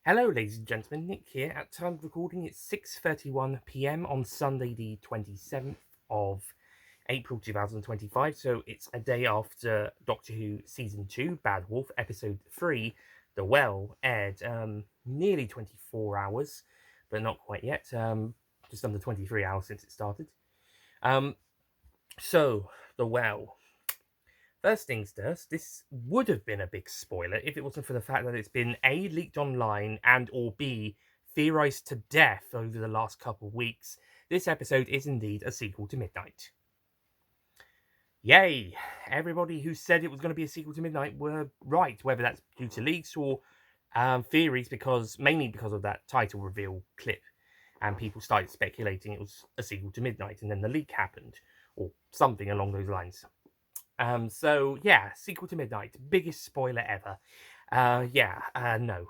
Hello, ladies and gentlemen. Nick here. At time of recording, it's 6:31 p.m. on Sunday, the 27th of April 2025. So it's a day after Doctor Who Season 2, Bad Wolf, Episode 3, The Well, aired nearly 24 hours, but not quite yet. Just under 23 hours since it started. Um, so, The Well. First things first, this would have been a big spoiler if it wasn't for the fact that it's been A, leaked online, and or B, theorized to death over the last couple of weeks. This episode is indeed a sequel to Midnight. Yay! Everybody who said it was going to be a sequel to Midnight were right, whether that's due to leaks or theories, mainly because of that title reveal clip, and people started speculating it was a sequel to Midnight, and then the leak happened, or something along those lines. So yeah, sequel to Midnight, biggest spoiler ever. No.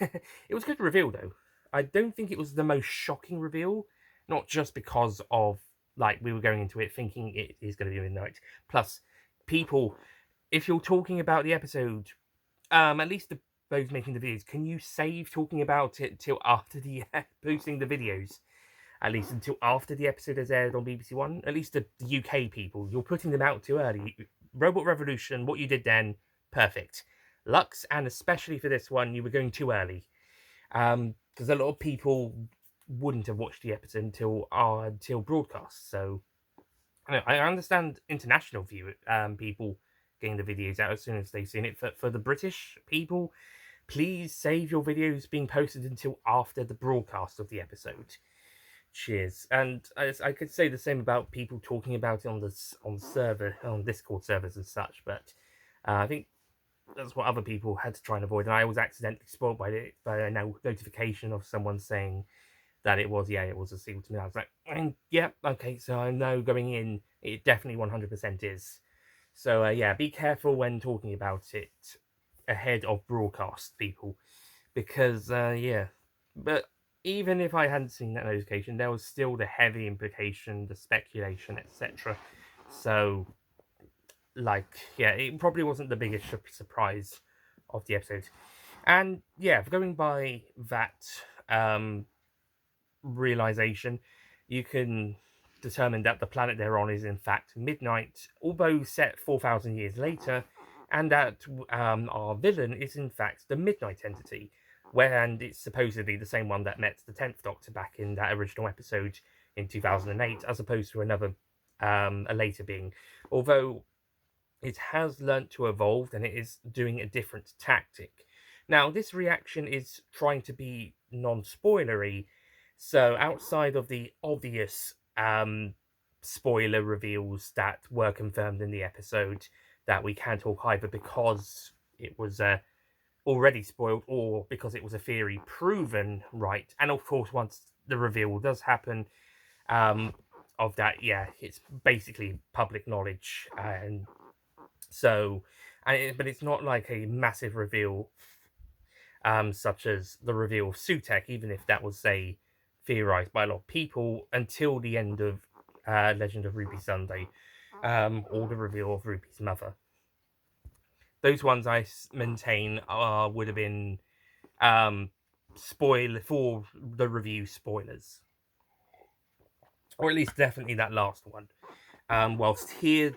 It was a good reveal though. I don't think it was the most shocking reveal, not just because of like we were going into it thinking it is going to be Midnight. Plus, people, if you're talking about the episode, at least those making the videos, can you save talking about it till after the posting the videos? At least until after the episode has aired on BBC One. At least the UK people, you're putting them out too early. Robot Revolution, what you did then, perfect. Lux, and especially for this one, you were going too early. Because a lot of people wouldn't have watched the episode until broadcast. So I understand international people getting the videos out as soon as they've seen it. For the British people, please save your videos being posted until after the broadcast of the episode. Cheers. And I could say the same about people talking about it on Discord servers and such, but I think that's what other people had to try and avoid. And I was accidentally spoiled by a notification of someone saying that it was a sequel to me. I was like, yeah, okay, so I know going in, it definitely 100% is. So be careful when talking about it ahead of broadcast, people, because but even if I hadn't seen that notification, there was still the heavy implication, the speculation, etc. So, it probably wasn't the biggest surprise of the episode. And yeah, going by that realization, you can determine that the planet they're on is in fact Midnight, although set 4,000 years later, and that our villain is in fact the Midnight entity, and it's supposedly the same one that met the 10th Doctor back in that original episode in 2008, as opposed to another, a later being. Although it has learnt to evolve and it is doing a different tactic. Now, this reaction is trying to be non spoilery, so outside of the obvious spoiler reveals that were confirmed in the episode that we can talk either because it was already spoiled or because it was a theory proven right. And of course, once the reveal does happen, of that, yeah, it's basically public knowledge, and so, but it's not like a massive reveal, such as the reveal of Sutek, even if that was, say, theorized by a lot of people until the end of Legend of Ruby Sunday, or the reveal of Ruby's mother. Those ones I maintain would have been spoil for the review spoilers, or at least definitely that last one. Whilst here,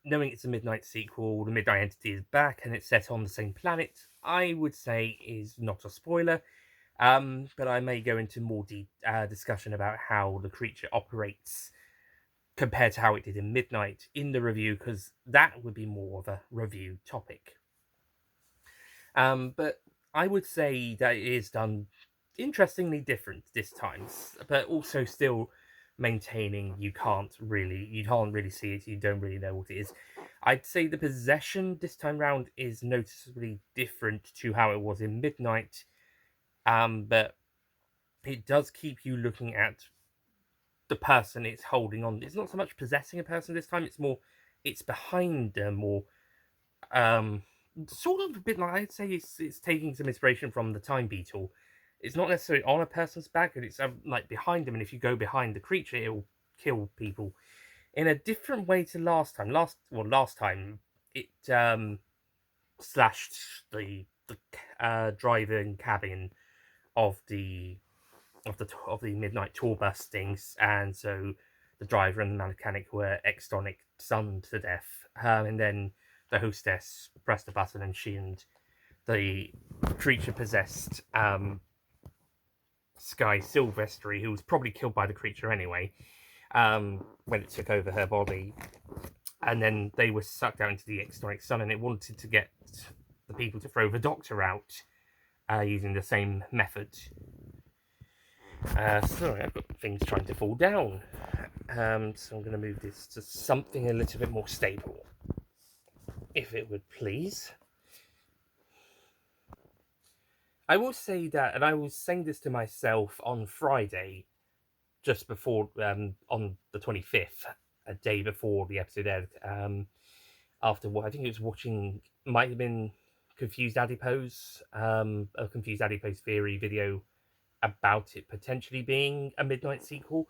knowing it's a Midnight sequel, the Midnight entity is back and it's set on the same planet, I would say is not a spoiler. But I may go into more discussion about how the creature operates compared to how it did in Midnight in the review, because that would be more of a review topic. But I would say that it is done interestingly different this time, but also still maintaining you can't really see it, you don't really know what it is. I'd say the possession this time round is noticeably different to how it was in Midnight, but it does keep you looking at the person it's holding on. It's not so much possessing a person this time, it's behind them, or sort of a bit like, I'd say it's taking some inspiration from the Time Beetle. It's not necessarily on a person's back, but it's like behind them, and if you go behind the creature, it will kill people in a different way to last time. Last time it slashed the driver and cabin of the midnight tour bus things, and so the driver and the mechanic were extonic stunned to death. And then the hostess pressed the button, and she and the creature possessed Sky Silvestri, who was probably killed by the creature anyway, when it took over her body. And then they were sucked out into the extonic sun, and it wanted to get the people to throw the Doctor out using the same method. Sorry, I've got things trying to fall down. So I'm going to move this to something a little bit more stable, if it would please. I will say that, and I was saying this to myself on Friday, just before, on the 25th, a day before the episode aired, after what I think it was watching, might have been Confused Adipose, a Confused Adipose theory video about it potentially being a Midnight sequel.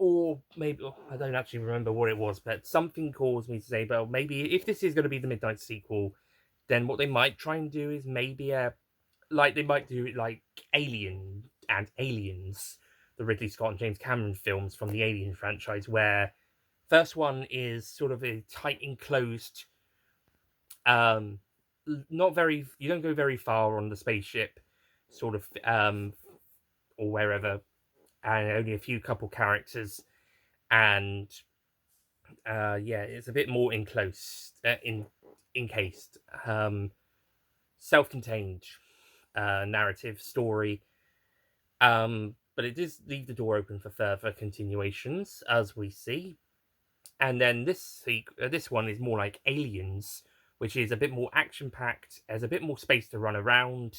Or maybe, I don't actually remember what it was, but something caused me to say, well, maybe if this is going to be the Midnight sequel, then what they might try and do is maybe they might do it like Alien and Aliens, the Ridley Scott and James Cameron films from the Alien franchise, where first one is sort of a tight enclosed, you don't go very far on the spaceship, sort of, or wherever, and only a few couple characters, and it's a bit more enclosed, encased, self-contained narrative story, but it does leave the door open for further continuations, as we see. And then this one is more like Aliens, which is a bit more action-packed, has a bit more space to run around.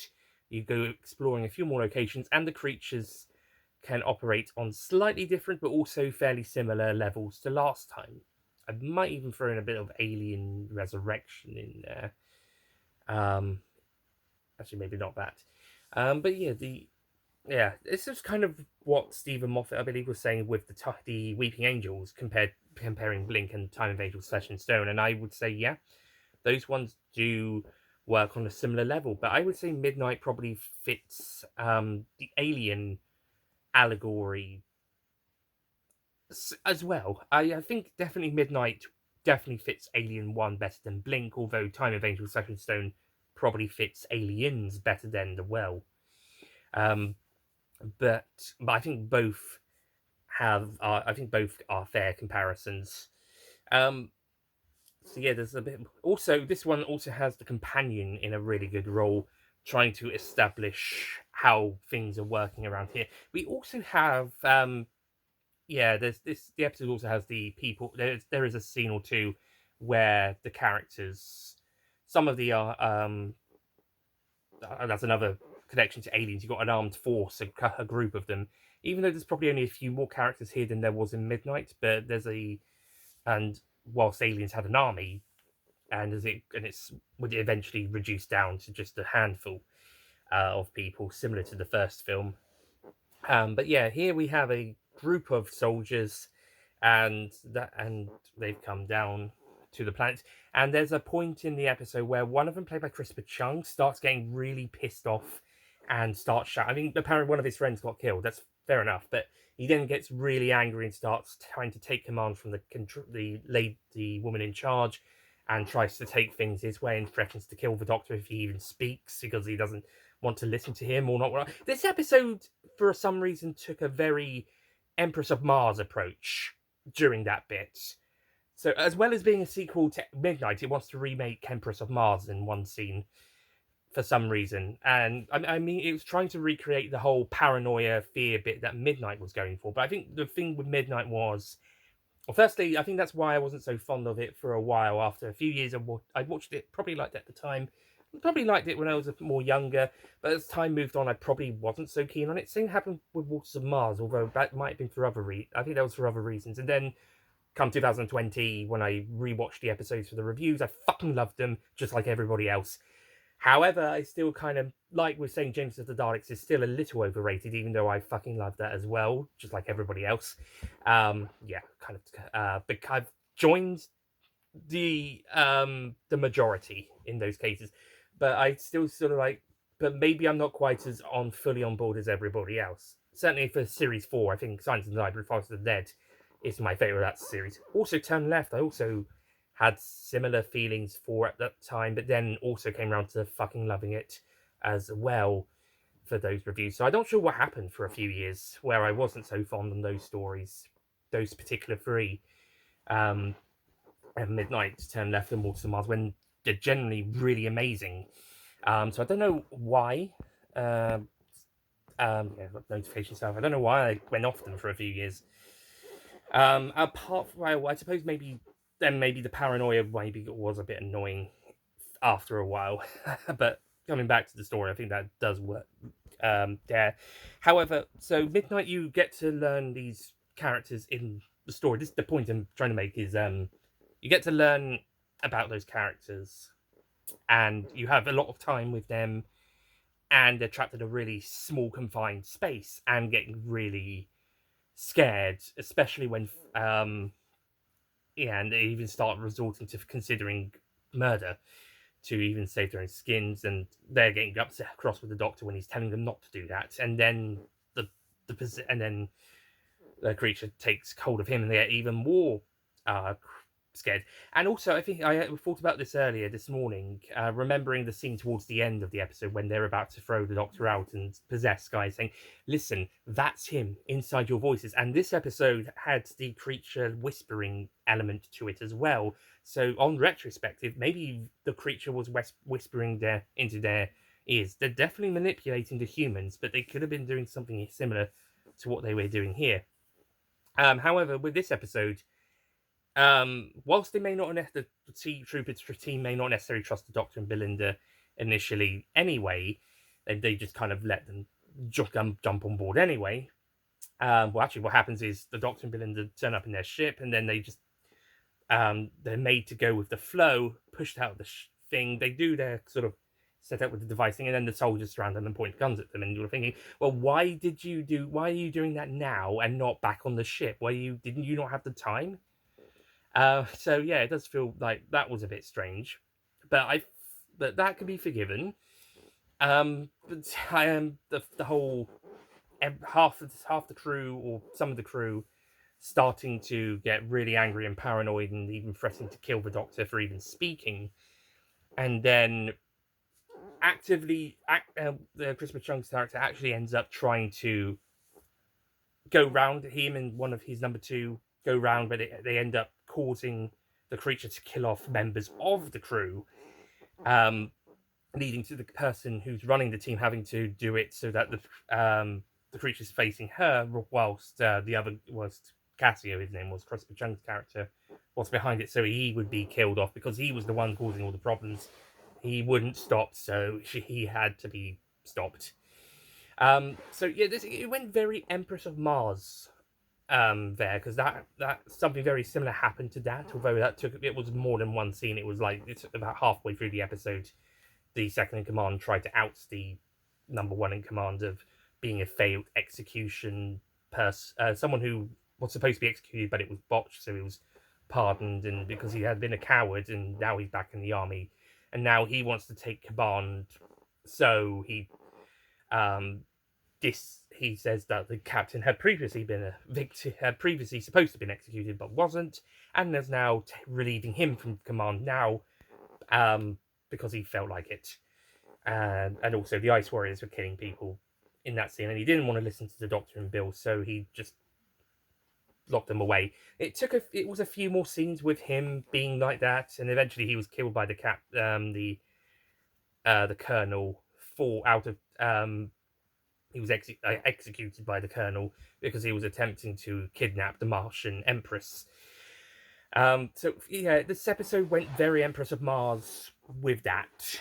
You go exploring a few more locations, and the creatures can operate on slightly different but also fairly similar levels to last time. I might even throw in a bit of Alien Resurrection in there. Actually, maybe not that. But yeah, this is kind of what Stephen Moffat, I believe, was saying with the Weeping Angels, comparing Blink and Time of Angels Flesh and Stone. And I would say, yeah, those ones do work on a similar level. But I would say Midnight probably fits the Alien allegory as well. I think definitely Midnight definitely fits Alien 1 better than Blink, although Time of Angels Flesh and Stone probably fits Aliens better than The Well. But I think both are fair comparisons. So yeah, there's a bit. Also, this one also has the companion in a really good role, trying to establish how things are working around here. We also have, there's this. The episode also has the people. There is a scene or two where the characters, some of the that's another connection to Aliens. You've got an armed force, a group of them. Even though there's probably only a few more characters here than there was in Midnight, but and whilst Aliens had an army, and it's would eventually reduce down to just a handful of people, similar to the first film. But yeah, here we have a group of soldiers, and they've come down to the planet. And there's a point in the episode where one of them, played by Christopher Chung, starts getting really pissed off and starts shouting. I mean, apparently one of his friends got killed. That's fair enough, but he then gets really angry and starts trying to take command from the woman in charge, and tries to take things his way and threatens to kill the Doctor if he even speaks, because he doesn't want to listen to him or not. This episode, for some reason, took a very Empress of Mars approach during that bit. So, as well as being a sequel to Midnight, it wants to remake Empress of Mars in one scene for some reason. And I mean, it was trying to recreate the whole paranoia, fear bit that Midnight was going for. But I think the thing with Midnight was, well, firstly, I think that's why I wasn't so fond of it for a while. After a few years, I watched it, probably liked it at the time. Probably liked it when I was more younger, but as time moved on, I probably wasn't so keen on it. Same happened with Waters of Mars, although that might have been for I think that was for other reasons. And then come 2020, when I rewatched the episodes for the reviews, I fucking loved them, just like everybody else. However, I still kind of, like we're saying, James of the Daleks is still a little overrated, even though I fucking love that as well, just like everybody else. But I've joined the majority in those cases, but I still sort of like, but maybe I'm not quite as fully on board as everybody else. Certainly for Series 4, I think Silence in the Library, Forest of the Dead is my favourite of that series. Also, Turn Left, I also had similar feelings for at that time, but then also came around to fucking loving it as well for those reviews. So I'm not sure what happened for a few years where I wasn't so fond on those stories, those particular three. And Midnight, Turn Left, and Waters of Mars, when they're generally really amazing. So I don't know why. Yeah, notification stuff. I don't know why I went off them for a few years. Apart from, well, I suppose maybe the paranoia maybe was a bit annoying after a while. But coming back to the story, I think that does work there. However, so Midnight, you get to learn these characters in the story. This is the point I'm trying to make, is you get to learn about those characters, and you have a lot of time with them, and they're trapped in a really small confined space and getting really scared, especially when yeah, and they even start resorting to considering murder to even save their own skins, and they're getting upset cross with the Doctor when he's telling them not to do that, and then and then the creature takes hold of him, and they get even more scared. And also, I think I thought about this earlier this morning, remembering the scene towards the end of the episode when they're about to throw the Doctor out and possess Guy, saying, "Listen, that's him inside your voices." And this episode had the creature whispering element to it as well. So, on retrospective, maybe the creature was whispering into their ears. They're definitely manipulating the humans, but they could have been doing something similar to what they were doing here. However, with this episode, whilst they may not the Trooper team may not necessarily trust the Doctor and Belinda initially anyway, they just kind of let them just jump on board anyway. Well, actually, what happens is the Doctor and Belinda turn up in their ship, and then they just they're made to go with the flow, pushed out the thing. They do their sort of set up with the device thing, and then the soldiers surround them and point guns at them, and you're thinking, well, why are you doing that now and not back on the ship? Didn't you not have the time? So yeah, it does feel like that was a bit strange, but that could be forgiven. But I am the whole half the crew, or some of the crew, starting to get really angry and paranoid and even threatening to kill the Doctor for even speaking, and then the Christopher Chung's character actually ends up trying to go round him, and one of his number two go round, but they end up causing the creature to kill off members of the crew, leading to the person who's running the team having to do it so that the creature's facing her, whilst the other was Cassio, his name was, Christopher Chung's character, was behind it, so he would be killed off because he was the one causing all the problems. He wouldn't stop, so he had to be stopped. So yeah, it went very Empress of Mars there, because that something very similar happened to that, although it was more than one scene. It was like it's about halfway through the episode, the second in command tried to oust the number one in command of being a failed execution someone who was supposed to be executed, but it was botched, so he was pardoned, and because he had been a coward, and now he's back in the army, and now he wants to take command. So he he says that the captain had previously been a victim, had previously supposed to have been executed but wasn't, and is now relieving him from command now, because he felt like it. And also the Ice Warriors were killing people in that scene, and he didn't want to listen to the Doctor and Bill, so he just locked them away. It was a few more scenes with him being like that, and eventually he was killed by the colonel he was executed by the colonel because he was attempting to kidnap the Martian Empress. So yeah, this episode went very Empress of Mars with that.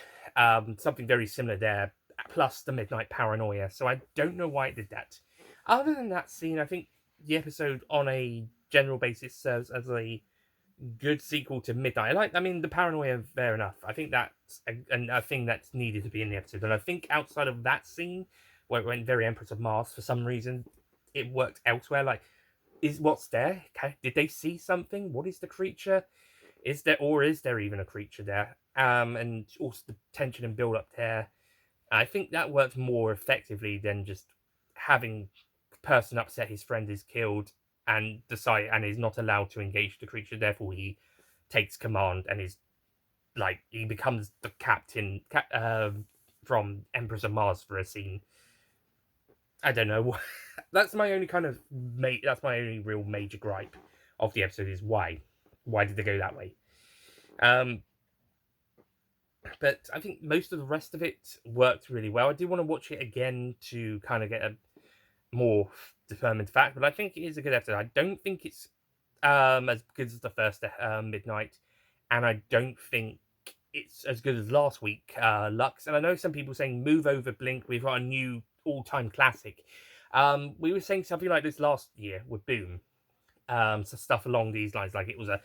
Something very similar there, plus the Midnight Paranoia. So I don't know why it did that. Other than that scene, I think the episode on a general basis serves as a good sequel to Midnight. The Paranoia, fair enough. I think that's a thing that's needed to be in the episode. And I think outside of that scene, where it went very Empress of Mars, for some reason, it worked elsewhere. Like, what's there? Did they see something? What is the creature? Is there even a creature there? And also the tension and build up there. I think that worked more effectively than just having the person upset his friend is killed and is not allowed to engage the creature. Therefore, he takes command and is like he becomes the captain from Empress of Mars for a scene. I don't know. That's my only that's my only real major gripe of the episode is why did they go that way? Um, but I think most of the rest of it worked really well. I do want to watch it again to kind of get a more determined fact, but I think it is a good episode. I don't think it's as good as the first Midnight, and I don't think it's as good as last week, Lux. And I know some people saying move over Blink. We've got a new all-time classic. We were saying something like this last year with Boom. So stuff along these lines, like it was a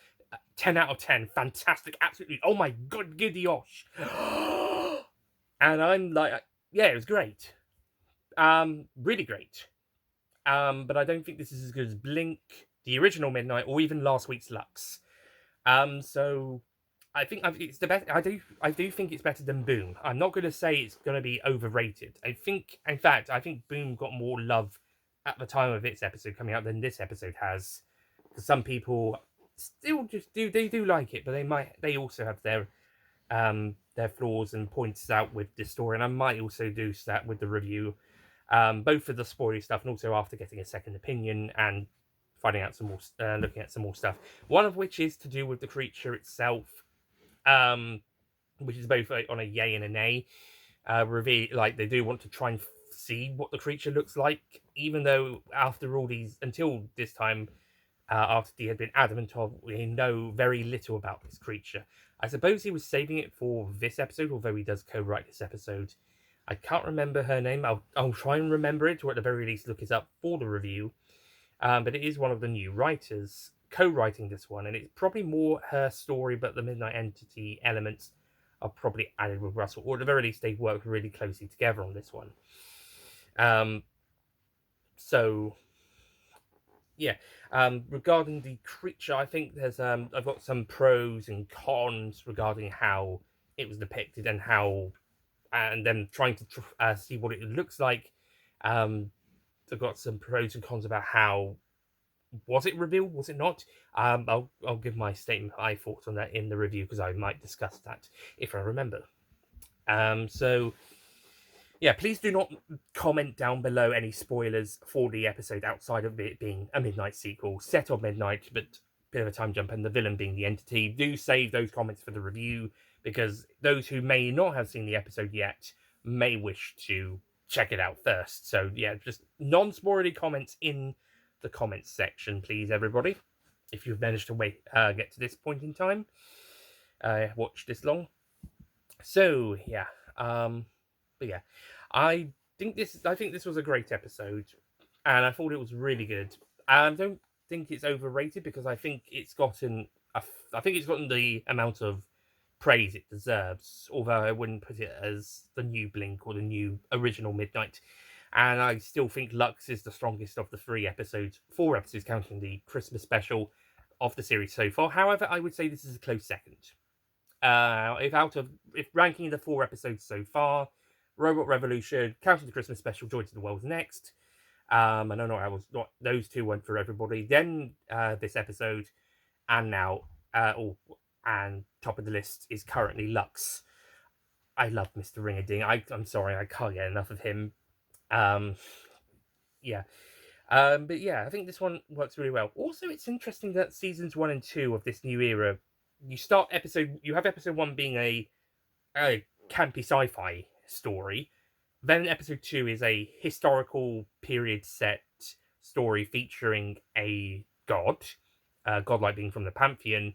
10 out of 10, fantastic, absolutely. Oh my god, Gidiosh. And I'm like, yeah, it was great. Really great. But I don't think this is as good as Blink, the original Midnight, or even last week's Lux. So I think it's the best. I do think it's better than Boom. I'm not going to say it's going to be overrated. I think, in fact, I think Boom got more love at the time of its episode coming out than this episode has. Because some people still just do like it, but they also have their flaws and points out with this story, and I might also do that with the review, both for the spoiler stuff and also after getting a second opinion and finding out some more, looking at some more stuff. One of which is to do with the creature itself, which is both on a yay and a nay. Reveal, like they do want to try and see what the creature looks like, even though after all these, until this time, after he had been adamant of, we know very little about this creature. I suppose he was saving it for this episode, although he does co-write this episode. I can't remember her name. I'll try and remember it, or at the very least look it up for the review. But it is one of the new writers co-writing this one, and it's probably more her story, but the Midnight Entity elements are probably added with Russell, or at the very least they've worked really closely together on this one. So yeah, regarding the creature, I think there's I've got some pros and cons regarding how it was depicted and then trying to see what it looks like. I've got some pros and cons about how was it revealed, was it not? I'll give my statement, I thought on that in the review because I might discuss that if I remember. So yeah, please do not comment down below any spoilers for the episode outside of it being a Midnight sequel, set on Midnight, but bit of a time jump, and the villain being the Entity. Do save those comments for the review, because those who may not have seen the episode yet may wish to check it out first. So yeah, just non-spoilery comments in the comments section, please, everybody. If you've managed to get to this point in time, watch this long. So yeah, but yeah, I think this was a great episode, and I thought it was really good. I don't think it's overrated because I think it's gotten the amount of praise it deserves. Although I wouldn't put it as the new Blink or the new original Midnight. And I still think Lux is the strongest of the 4 episodes counting the Christmas special of the series so far. However, I would say this is a close second. If ranking the 4 episodes so far, Robot Revolution, counting the Christmas special, Joy to the World's next. I don't know how those 2 went for everybody. Then this episode, and now, and top of the list is currently Lux. I love Mr. Ring-a-Ding. I'm sorry, I can't get enough of him. Yeah. But yeah, I think this one works really well. Also, it's interesting that seasons 1 and 2 of this new era, you have episode 1 being a campy sci-fi story. Then episode 2 is a historical period set story featuring a god, godlike being from the Pantheon.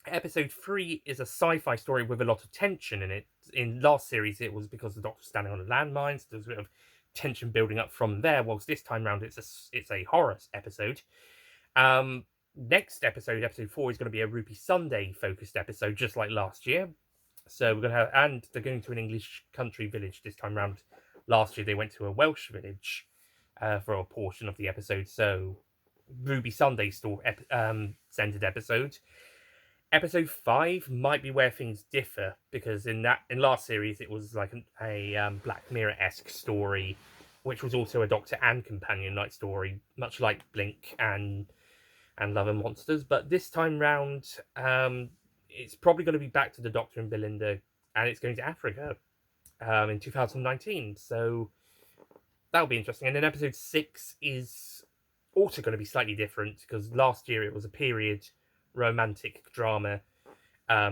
Episode 3 is a sci-fi story with a lot of tension in it. In last series, it was because the Doctor was standing on a landmine, so there's a bit of tension building up from there, whilst this time round it's a horror episode. Next episode 4, is going to be a Rupee Sunday focused episode, just like last year. So we're going to have, and they're going to an English country village this time round. Last year they went to a Welsh village for a portion of the episode. So Ruby Sunday centered episode. Episode 5 might be where things differ, because in last series it was like a Black Mirror-esque story, which was also a Doctor and Companion Night story, much like Blink and Love and Monsters. But this time round, it's probably going to be back to the Doctor and Belinda, and it's going to Africa in 2019. So that'll be interesting. And then episode 6 is also going to be slightly different, because last year it was a period romantic drama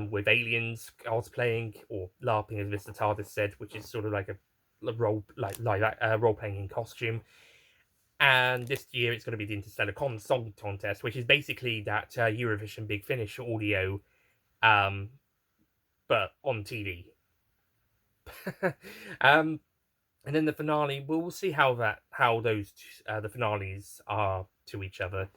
with aliens cosplaying or LARPing, as Mr. TARDIS said, which is sort of like a role role playing in costume. And this year it's going to be the Interstellar Song Contest, which is basically that Eurovision Big Finish audio, but on TV. And then the finale, we'll see how those the finales are to each other.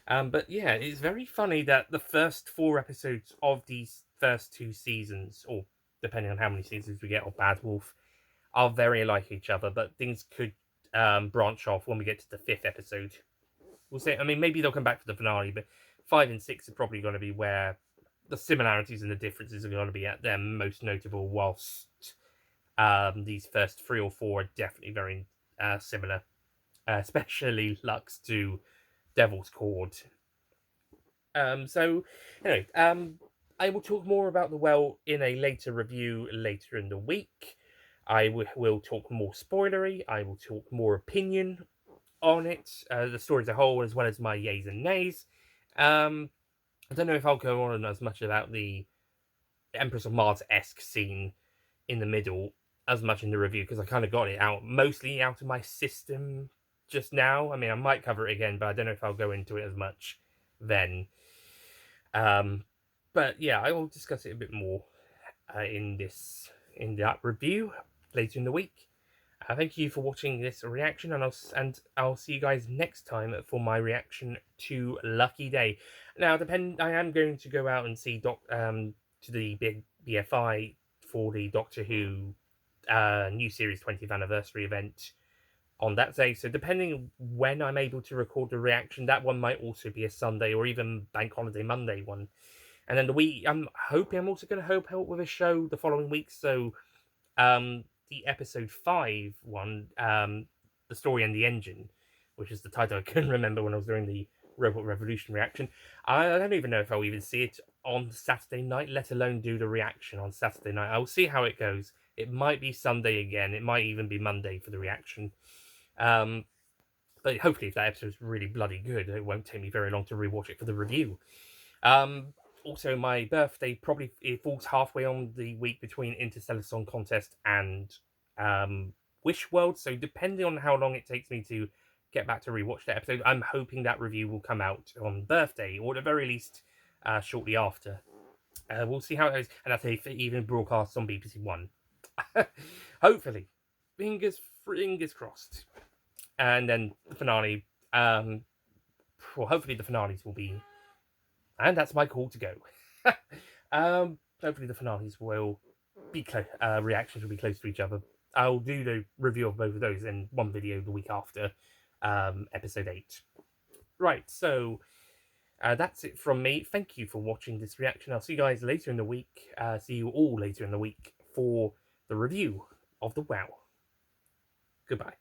But yeah, it's very funny that the first 4 episodes of these first 2 seasons, or depending on how many seasons we get of Bad Wolf, are very like each other, but things could branch off when we get to the 5th episode. We'll see. I mean, maybe they'll come back for the finale, but 5 and 6 are probably going to be where the similarities and the differences are going to be at their most notable, whilst these first 3 or 4 are definitely very similar, especially Lux to Devil's Cord. So, anyway, I will talk more about The Well in a later review later in the week. I will talk more spoilery. I will talk more opinion on it, the story as a whole, as well as my yays and nays. I don't know if I'll go on as much about the Empress of Mars-esque scene in the middle as much in the review, because I kind of got it mostly out of my system just now. I mean, I might cover it again, but I don't know if I'll go into it as much then. But yeah, I will discuss it a bit more in that review later in the week. Thank you for watching this reaction, and I'll see you guys next time for my reaction to Lucky Day. Now, I am going to go out and see to the big BFI for the Doctor Who new series 20th anniversary event on that day. So depending when I'm able to record the reaction, that one might also be a Sunday or even Bank Holiday Monday one. And then the week, I'm also going to help out with a show the following week. So the episode 5 one, The Story and the Engine, which is the title I couldn't remember when I was doing the Robot Revolution reaction. I don't even know if I'll even see it on Saturday night, let alone do the reaction on Saturday night. I'll see how it goes. It might be Sunday again. It might even be Monday for the reaction. But hopefully if that episode's really bloody good, it won't take me very long to rewatch it for the review. Also, my birthday it falls halfway on the week between Interstellar Song Contest and Wish World, so depending on how long it takes me to get back to rewatch that episode, I'm hoping that review will come out on birthday, or at the very least shortly after. We'll see how it goes, and that's if it even broadcasts on BBC One. Hopefully. Fingers crossed. And then the finale, well, hopefully the finales will be, and that's my call to go. Hopefully the finales will be reactions will be close to each other. I'll do the review of both of those in one video the week after episode 8. Right, so that's it from me. Thank you for watching this reaction. I'll see you guys later in the week. See you all later in the week for the review of The Well. Goodbye.